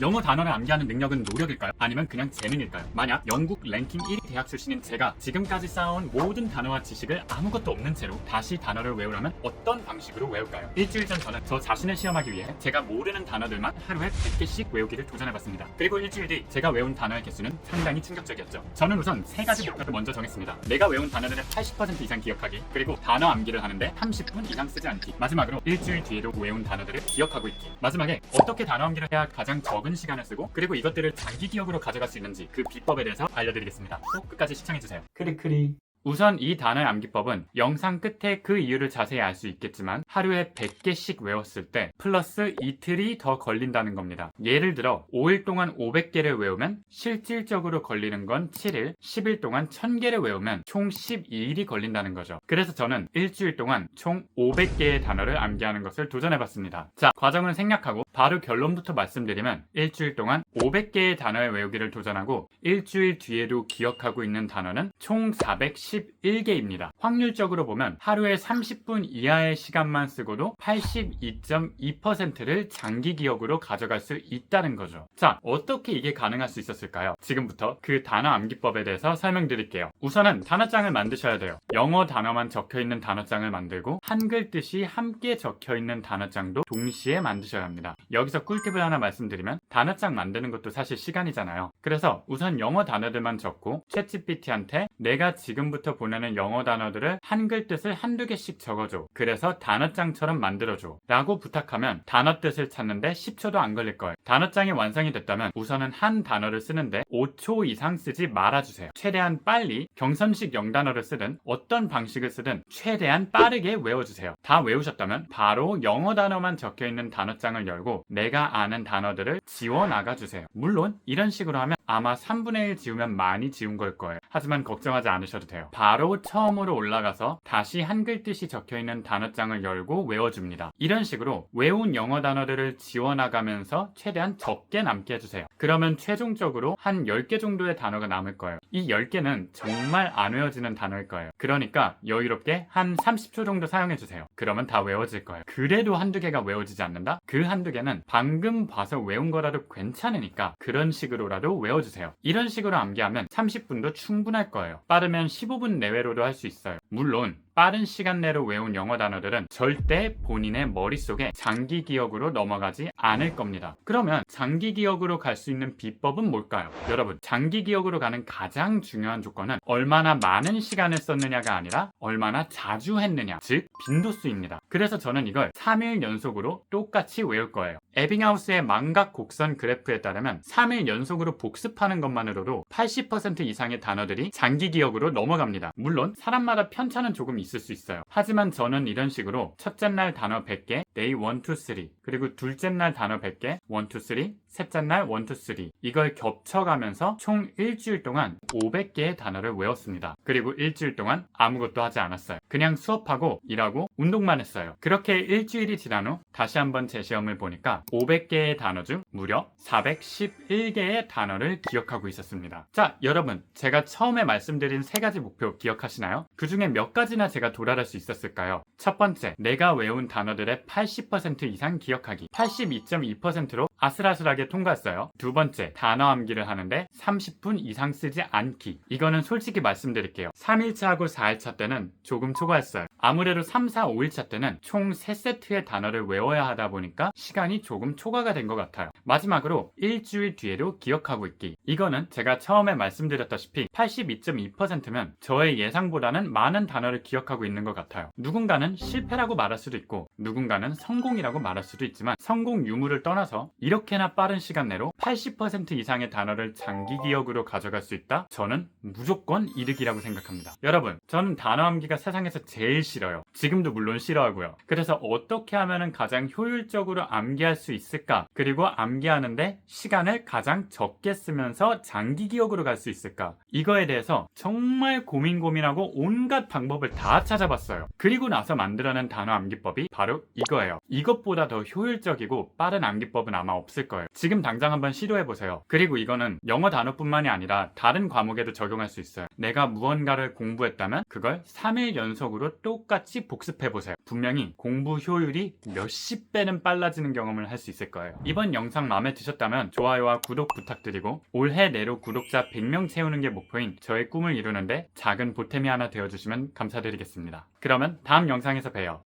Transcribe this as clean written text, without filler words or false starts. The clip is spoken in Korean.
영어 단어를 암기하는 능력은 노력일까요? 아니면 그냥 재능일까요? 만약 영국 랭킹 1위 대학 출신인 제가 지금까지 쌓아온 모든 단어와 지식을 아무것도 없는 채로 다시 단어를 외우려면 어떤 방식으로 외울까요? 일주일 전 저는 저 자신을 시험하기 위해 제가 모르는 단어들만 하루에 100개씩 외우기를 도전해봤습니다. 그리고 일주일 뒤 제가 외운 단어의 개수는 상당히 충격적이었죠. 저는 우선 3가지 목표를 먼저 정했습니다. 내가 외운 단어들의 80% 이상 기억하기, 그리고 단어 암기를 하는데 30분 이상 쓰지 않기, 마지막으로 일주일 뒤에도 외운 단어들을 기억하고 있기. 마지막에 어떻게 단어 암기를 해야 가장 적은 시간을 쓰고 그리고 이것들을 장기 기억으로 가져갈 수 있는지 그 비법에 대해서 알려드리겠습니다. 꼭 끝까지 시청해주세요. 크리크리. 우선 이 단어의 암기법은 영상 끝에 그 이유를 자세히 알 수 있겠지만 하루에 100개씩 외웠을 때 플러스 이틀이 더 걸린다는 겁니다. 예를 들어 5일 동안 500개를 외우면 실질적으로 걸리는 건 7일, 10일 동안 1000개를 외우면 총 12일이 걸린다는 거죠. 그래서 저는 일주일 동안 총 500개의 단어를 암기하는 것을 도전해봤습니다. 자, 과정을 생략하고 바로 결론부터 말씀드리면 일주일 동안 500개의 단어의 외우기를 도전하고 일주일 뒤에도 기억하고 있는 단어는 총 411개입니다. 확률적으로 보면 하루에 30분 이하의 시간만 쓰고도 82.2%를 장기 기억으로 가져갈 수 있다는 거죠. 자, 어떻게 이게 가능할 수 있었을까요? 지금부터 그 단어 암기법에 대해서 설명드릴게요. 우선은 단어장을 만드셔야 돼요. 영어 단어만 적혀있는 단어장을 만들고 한글 뜻이 함께 적혀있는 단어장도 동시에 만드셔야 합니다. 여기서 꿀팁을 하나 말씀드리면 단어장 만드는 것도 사실 시간이잖아요. 그래서 우선 영어 단어들만 적고 챗GPT한테 내가 지금부터 보내는 영어 단어들을 한글 뜻을 한두 개씩 적어줘. 그래서 단어장처럼 만들어줘. 라고 부탁하면 단어 뜻을 찾는데 10초도 안 걸릴 거예요. 단어장이 완성이 됐다면 우선은 한 단어를 쓰는데 5초 이상 쓰지 말아주세요. 최대한 빨리 경선식 영단어를 쓰든 어떤 방식을 쓰든 최대한 빠르게 외워주세요. 다 외우셨다면 바로 영어 단어만 적혀있는 단어장을 열고 내가 아는 단어들을 지워나가주세요. 물론 이런 식으로 하면 아마 3분의 1 지우면 많이 지운 걸 거예요. 하지만 걱정하지 않으셔도 돼요. 바로 처음으로 올라가서 다시 한글 뜻이 적혀있는 단어장을 열고 외워줍니다. 이런 식으로 외운 영어 단어들을 지워나가면서 최대한 적게 남게 해주세요. 그러면 최종적으로 한 10개 정도의 단어가 남을 거예요. 이 10개는 정말 안 외워지는 단어일 거예요. 그러니까 여유롭게 한 30초 정도 사용해주세요. 그러면 다 외워질 거예요. 그래도 한두 개가 외워지지 않는다? 그 한두 개는 방금 봐서 외운 거라도 괜찮으니까 그런 식으로라도 외워주세요. 이런 식으로 암기하면 30분도 충분할 거예요. 빠르면 15분 내외로도 할 수 있어요. 물론 빠른 시간 내로 외운 영어 단어들은 절대 본인의 머릿속에 장기 기억으로 넘어가지 않을 겁니다. 그러면 장기 기억으로 갈 수 있는 비법은 뭘까요? 여러분, 장기 기억으로 가는 가장 중요한 조건은 얼마나 많은 시간을 썼느냐가 아니라 얼마나 자주 했느냐, 즉 빈도수입니다. 그래서 저는 이걸 3일 연속으로 똑같이 외울 거예요. 에빙하우스의 망각 곡선 그래프에 따르면 3일 연속으로 복습하는 것만으로도 80% 이상의 단어들이 장기 기억으로 넘어갑니다. 물론 사람마다 편차는 조금 있을 수 있어요. 하지만 저는 이런 식으로 첫째 날 단어 100개, day 1, 2, 3 그리고 둘째 날 단어 100개, 1, 2, 3 셋째 날 1, 2, 3 이걸 겹쳐가면서 총 일주일 동안 500개의 단어를 외웠습니다. 그리고 일주일 동안 아무것도 하지 않았어요. 그냥 수업하고 일하고 운동만 했어요. 그렇게 일주일이 지난 후 다시 한번 제 시험을 보니까 500개의 단어 중 무려 411개의 단어를 기억하고 있었습니다. 자, 여러분, 제가 처음에 말씀드린 3가지 목표 기억하시나요? 그 중에 몇 가지나 제가 도달할 수 있었을까요? 첫 번째, 내가 외운 단어들의 80% 이상 기억하기. 82.2%로 아슬아슬하게 통과했어요. 두 번째, 단어 암기를 하는데 30분 이상 쓰지 않기. 이거는 솔직히 말씀드릴게요. 3일차하고 4일차 때는 조금 초과했어요. 아무래도 3, 4, 5일차 때는 총 3세트의 단어를 외워야 하다 보니까 시간이 조금 초과가 된 것 같아요. 마지막으로 일주일 뒤에도 기억하고 있기. 이거는 제가 처음에 말씀드렸다시피 82.2%면 저의 예상보다는 많은 단어를 기억하고 있는 것 같아요. 누군가는 실패라고 말할 수도 있고 누군가는 성공이라고 말할 수도 있지만 성공 유무를 떠나서 이렇게나 빠른 시간 내로 80% 이상의 단어를 장기 기억으로 가져갈 수 있다? 저는 무조건 이득이라고 생각합니다. 여러분, 저는 단어 암기가 세상에서 제일 싫어요. 지금도 물론 싫어하고요. 그래서 어떻게 하면 가장 효율적으로 암기할 수 있을까? 그리고 암기하는데 시간을 가장 적게 쓰면서 장기 기억으로 갈 수 있을까? 이거에 대해서 정말 고민하고 온갖 방법을 다 찾아봤어요. 그리고 나서 만들어낸 단어 암기법이 바로 이거예요. 이것보다 더 효율적이고 빠른 암기법은 아마 없을 거예요. 지금 당장 한번 시도해보세요. 그리고 이거는 영어 단어뿐만이 아니라 다른 과목에도 적용할 수 있어요. 내가 무언가를 공부했다면 그걸 3일 연속으로 똑같이 똑같이 복습해보세요. 분명히 공부 효율이 몇십 배는 빨라지는 경험을 할 수 있을 거예요. 이번 영상 마음에 드셨다면 좋아요와 구독 부탁드리고 올해 내로 구독자 100명 채우는 게 목표인 저의 꿈을 이루는데 작은 보탬이 하나 되어주시면 감사드리겠습니다. 그러면 다음 영상에서 봬요.